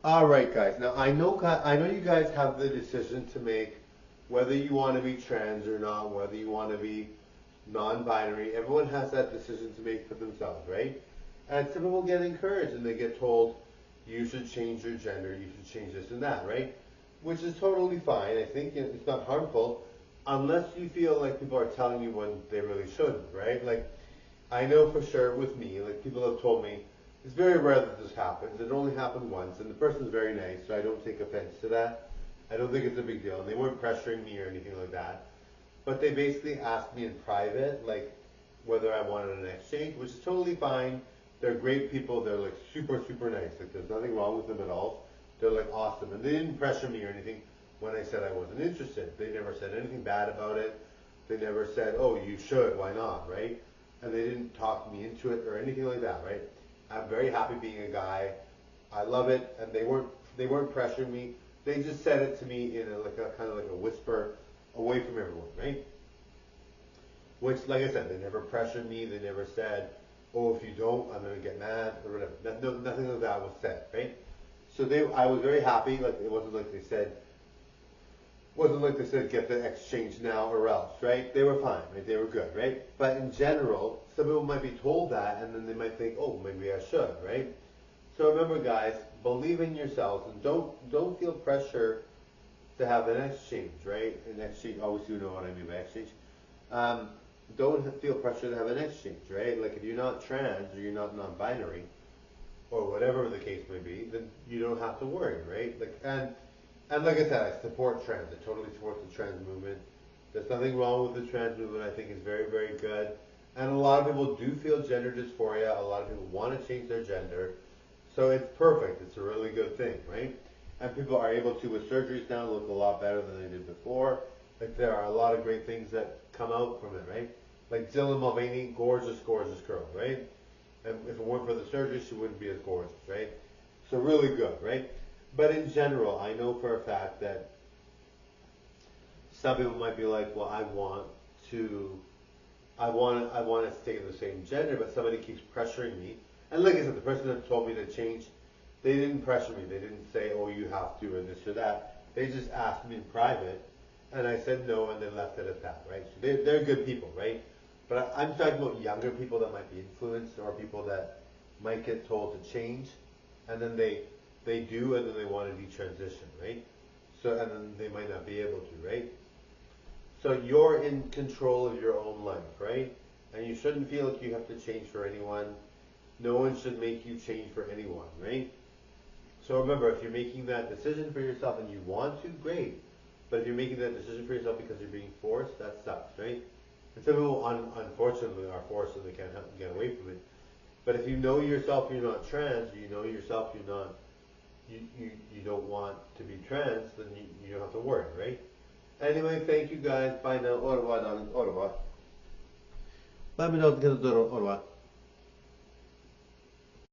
All right, guys. Now I know you guys have the decision to make whether you want to be trans or not, whether you want to be non-binary. Everyone has that decision to make for themselves, right? And some people get encouraged and they get told you should change your gender, you should change this and that, right? Which is totally fine. I think it's not harmful unless you feel like people are telling you when they really shouldn't, right? Like I know for sure with me, like people have told me, it's very rare that this happens. It only happened once, and the person's very nice, so I don't take offense to that. I don't think it's a big deal, and they weren't pressuring me or anything like that. But they basically asked me in private, like, whether I wanted an exchange, which is totally fine. They're great people. They're like super, super nice. Like, there's nothing wrong with them at all. They're like awesome, and they didn't pressure me or anything when I said I wasn't interested. They never said anything bad about it. They never said, "Oh, you should. Why not?" Right? And they didn't talk me into it or anything like that. Right? I'm very happy being a guy. I love it, and they weren't pressuring me. They just said it to me in like a kind of like a whisper, away from everyone, right? Which, like I said, they never pressured me. They never said, "Oh, if you don't, I'm gonna get mad" or whatever. No, nothing like that was said, right? So I was very happy. Like it wasn't like they said get the exchange now or else, right? They were fine, right? They were good, right? But in general, some people might be told that, and then they might think, "Oh, maybe I should," right? So remember, guys, believe in yourselves and don't feel pressure to have an exchange, right? An exchange. Obviously, you know what I mean by exchange. Um, don't feel pressure to have an exchange, right? Like if you're not trans or you're not non-binary or whatever the case may be, then you don't have to worry, right? Like and like I said, I support trans. I totally support the trans movement. There's nothing wrong with the trans movement. I think it's very, very good. And a lot of people do feel gender dysphoria. A lot of people want to change their gender. So it's perfect. It's a really good thing, right? And people are able to, with surgeries now, look a lot better than they did before. Like there are a lot of great things that come out from it, right? Like Dylan Mulvaney, gorgeous, gorgeous girl, right? And if it weren't for the surgery, she wouldn't be as gorgeous, right? So really good, right? But in general, I know for a fact that some people might be like, well, to, I want to stay the same gender, but somebody keeps pressuring me. And like I said, the person that told me to change, they didn't pressure me. They didn't say, oh, you have to, or this or that. They just asked me in private, and I said no, and they left it at that, right? So they're good people, right? But I'm talking about younger people that might be influenced, or people that might get told to change, and then they do, and then they want to detransition, right? So and then they might not be able to, right? So you're in control of your own life, right? And you shouldn't feel like you have to change for anyone. No one should make you change for anyone, right? So remember, if you're making that decision for yourself and you want to, great. But if you're making that decision for yourself because you're being forced, that sucks, right? And some people, unfortunately, are forced and they can't get away from it. But if you know yourself you're not trans, you know yourself you're not, you don't want to be trans, then you don't have to worry, right? Anyway, thank you guys. Bye now. Au revoir, darling. Au revoir. Bye, mi au revoir.